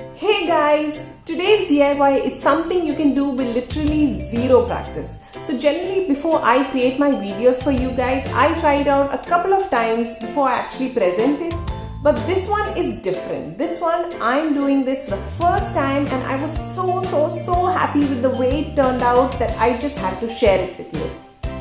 Hey guys, today's DIY is something you can do with literally zero practice. So generally before I create my videos for you guys, I try it out a couple of times before I actually present it. But this one is different. This one, I'm doing this for the first time and I was so happy with the way it turned out that I just had to share it with you.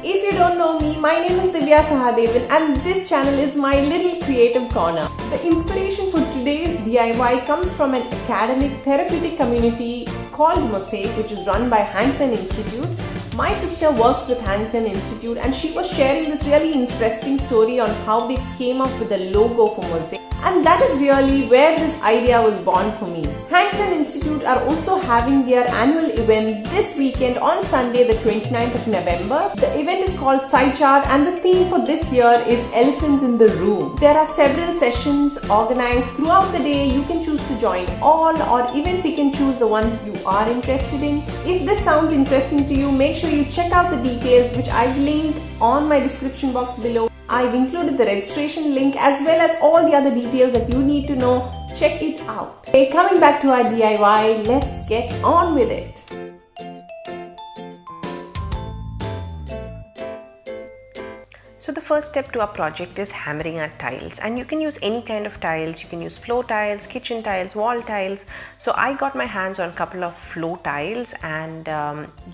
If you don't know me, my name is Divya Sahadevan and this channel is my little creative corner. The inspiration for today's DIY comes from an academic therapeutic community called Mosaic, which is run by Hanklin Institute. My sister works with Hanklin Institute and she was sharing this really interesting story on how they came up with the logo for Mosaic. And that is really where this idea was born for me. Hanklin Institute are also having their annual event this weekend on Sunday the 29th of November. The event is called Sidechart and the theme for this year is Elephants in the Room. There are several sessions organized throughout the day. You can choose to join all or even pick and choose the ones you are interested in. If this sounds interesting to you, make sure you check out the details which I've linked on my description box below. I've included the registration link as well as all the other details that you need to know. Check it out. Okay, coming back to our DIY, let's get on with it. So the first step to our project is hammering our tiles, and you can use any kind of tiles. You can use floor tiles, kitchen tiles, wall tiles. So I got my hands on a couple of floor tiles and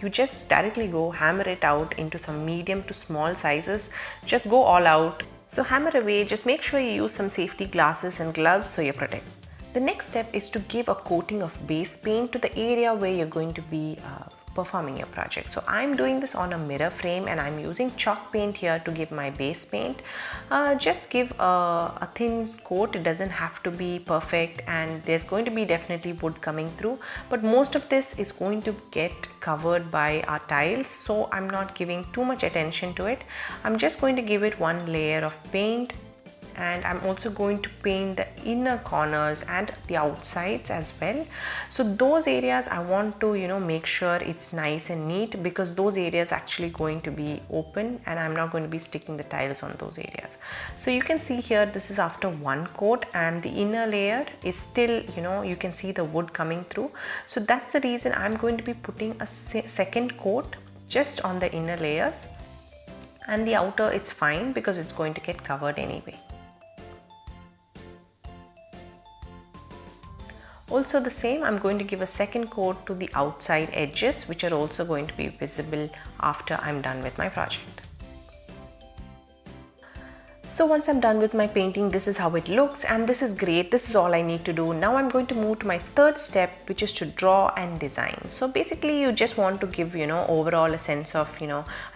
you just directly go hammer it out into some medium to small sizes. Just go all out. So hammer away, just make sure you use some safety glasses and gloves so you're protected. The next step is to give a coating of base paint to the area where you're going to be performing your project. So I'm doing this on a mirror frame and I'm using chalk paint here to give my base paint. Just give a thin coat. It doesn't have to be perfect and there's going to be definitely wood coming through, but most of this is going to get covered by our tiles, so I'm not giving too much attention to it. I'm just going to give it one layer of paint, and I'm also going to paint the inner corners and the outsides as well. So those areas I want to make sure it's nice and neat, because those areas actually going to be open and I'm not going to be sticking the tiles on those areas. So you can see here, this is after one coat and the inner layer is still, you can see the wood coming through. So that's the reason I'm going to be putting a second coat just on the inner layers, and the outer it's fine because it's going to get covered anyway. Also the same, I'm going to give a second coat to the outside edges, which are also going to be visible after I'm done with my project. So once I'm done with my painting, this is how it looks and this is great. This is all I need to do. Now I'm going to move to my third step, which is to draw and design. So basically you just want to give overall a sense of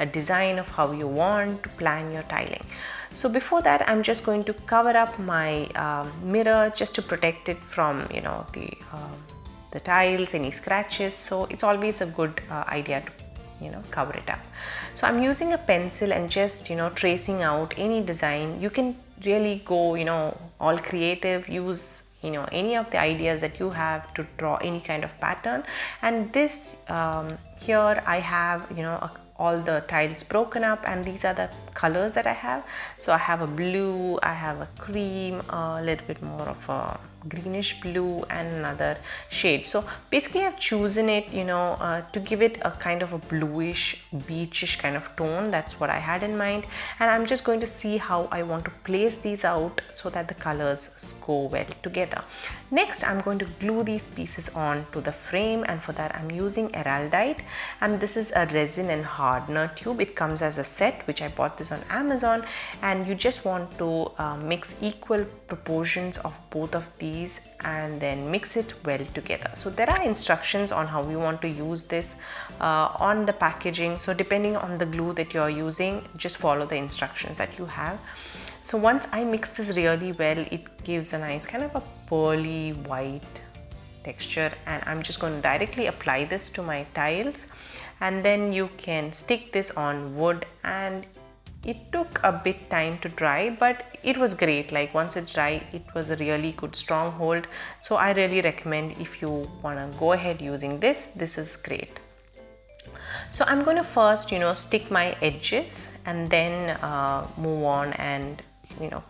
a design of how you want to plan your tiling. So before that, I'm just going to cover up my mirror just to protect it from the tiles, any scratches. So it's always a good idea to cover it up. So I'm using a pencil and just tracing out any design. You can really go all creative, use any of the ideas that you have to draw any kind of pattern. And this here I have all the tiles broken up, and these are the colors that I have. So I have a blue, I have a cream, a little bit more of a greenish blue and another shade. So basically I've chosen it to give it a kind of a bluish beachish kind of tone. That's what I had in mind, and I'm just going to see how I want to place these out so that the colors go well together. Next I'm going to glue these pieces on to the frame, and for that I'm using Araldite, and this is a resin and hardener tube. It comes as a set, which I bought this on Amazon, and you just want to mix equal proportions of both of these and then mix it well together. So there are instructions on how you want to use this on the packaging. So depending on the glue that you're using, just follow the instructions that you have. So once I mix this really well, it gives a nice kind of a pearly white texture, and I'm just going to directly apply this to my tiles, and then you can stick this on wood. And it took a bit time to dry, but it was great. Like once it dried, it was a really good strong hold. So I really recommend, if you want to go ahead using this, this is great. So I'm going to first stick my edges and then move on and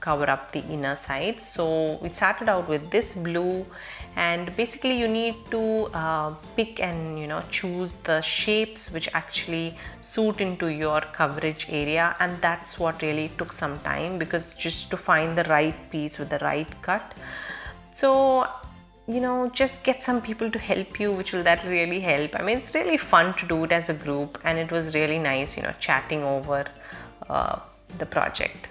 cover up the inner sides. So we started out with this blue, and basically you need to pick and choose the shapes which actually suit into your coverage area, and that's what really took some time, because just to find the right piece with the right cut. So just get some people to help you, that really help. I mean, it's really fun to do it as a group, and it was really nice chatting over the project.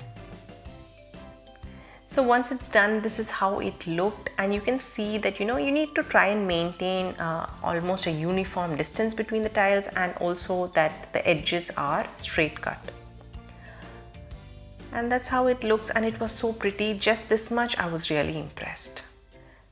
So once it's done, this is how it looked, and you can see that you need to try and maintain almost a uniform distance between the tiles, and also that the edges are straight cut. And that's how it looks, and it was so pretty. Just this much I was really impressed.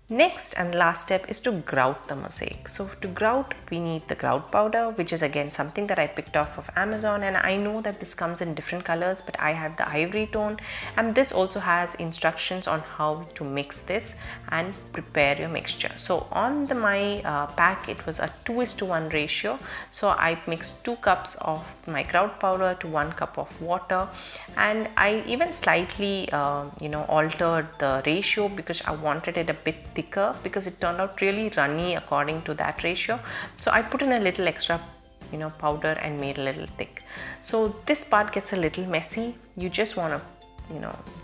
Next and last step is to grout the mosaic. So to grout, we need the grout powder, which is again something that I picked off of Amazon, and I know that this comes in different colors, but I have the ivory tone, and this also has instructions on how to mix this and prepare your mixture. So on my pack, it was a 2:1 ratio. So I mixed 2 cups of my grout powder to 1 cup of water, and I even slightly altered the ratio because I wanted it a bit thicker, because it turned out really runny according to that ratio. So I put in a little extra powder and made a little thick. So this part gets a little messy. You just want to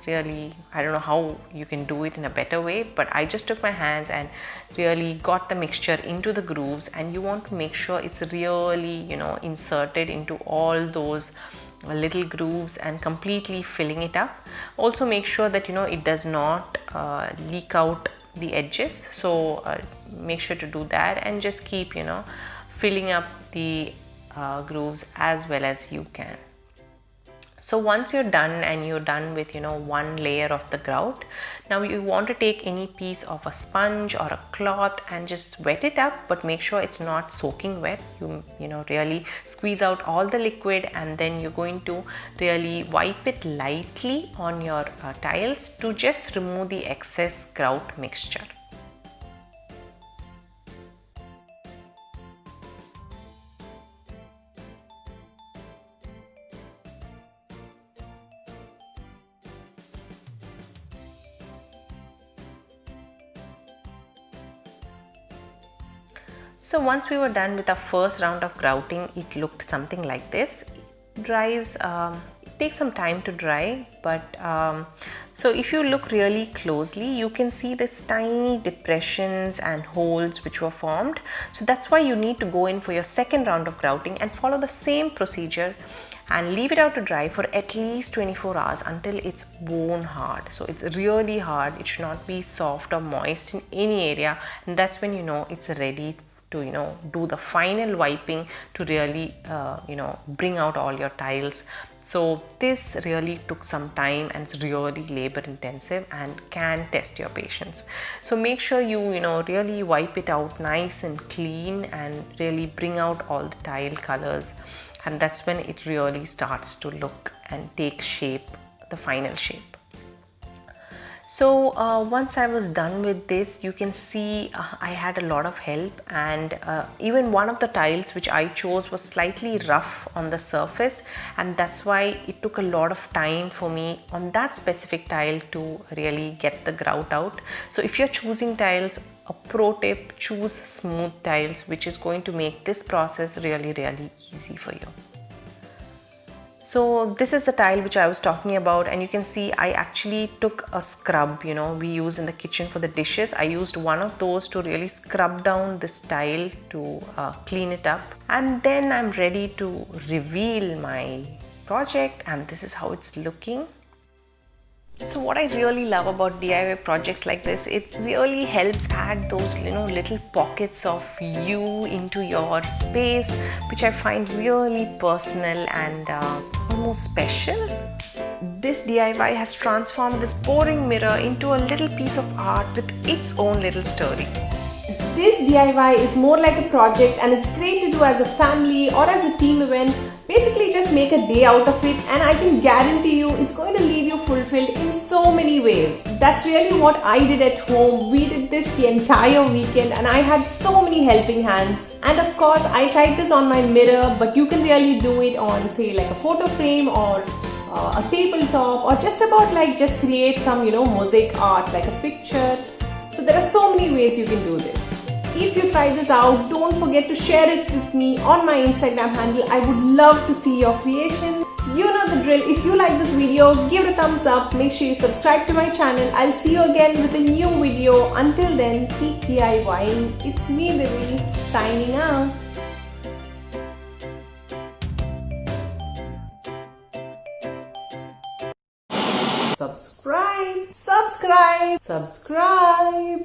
really, I don't know how you can do it in a better way, but I just took my hands and really got the mixture into the grooves, and you want to make sure it's really inserted into all those little grooves and completely filling it up. Also make sure that it does not leak out the edges, so make sure to do that, and just keep filling up the grooves as well as you can. So once you're done, and you're done with one layer of the grout, now you want to take any piece of a sponge or a cloth and just wet it up, but make sure it's not soaking wet. You really squeeze out all the liquid, and then you're going to really wipe it lightly on your tiles to just remove the excess grout mixture. So once we were done with our first round of grouting, it looked something like this. It dries, it takes some time to dry, but so if you look really closely, you can see these tiny depressions and holes which were formed. So that's why you need to go in for your second round of grouting and follow the same procedure and leave it out to dry for at least 24 hours until it's bone hard. So it's really hard. It should not be soft or moist in any area, and that's when it's ready to do the final wiping to really bring out all your tiles. So this really took some time, and it's really labor intensive and can test your patience. So make sure you really wipe it out nice and clean and really bring out all the tile colors, and that's when it really starts to look and take shape, the final shape. So once I was done with this, you can see I had a lot of help, and even one of the tiles which I chose was slightly rough on the surface, and that's why it took a lot of time for me on that specific tile to really get the grout out. So if you're choosing tiles, a pro tip, choose smooth tiles, which is going to make this process really easy for you. So this is the tile which I was talking about, and you can see I actually took a scrub we use in the kitchen for the dishes. I used one of those to really scrub down this tile to clean it up, and then I'm ready to reveal my project, and this is how it's looking. So what I really love about DIY projects like this, it really helps add those little pockets of you into your space, which I find really personal and almost special. This DIY has transformed this boring mirror into a little piece of art with its own little story. This DIY is more like a project, and it's great to do as a family or as a team event. Basically just make a day out of it, and I can guarantee you it's going to leave you fulfilled in so many ways. That's really what I did at home. We did this the entire weekend, and I had so many helping hands. And of course I tried this on my mirror, but you can really do it on, say, like a photo frame or a tabletop, or just about just create some mosaic art like a picture. So there are so many ways you can do this. If you try this out, don't forget to share it with me on my Instagram handle. I would love to see your creation. You know the drill. If you like this video, give it a thumbs up. Make sure you subscribe to my channel. I'll see you again with a new video. Until then, keep DIYing. It's me, Devi, signing out. Subscribe, subscribe, subscribe.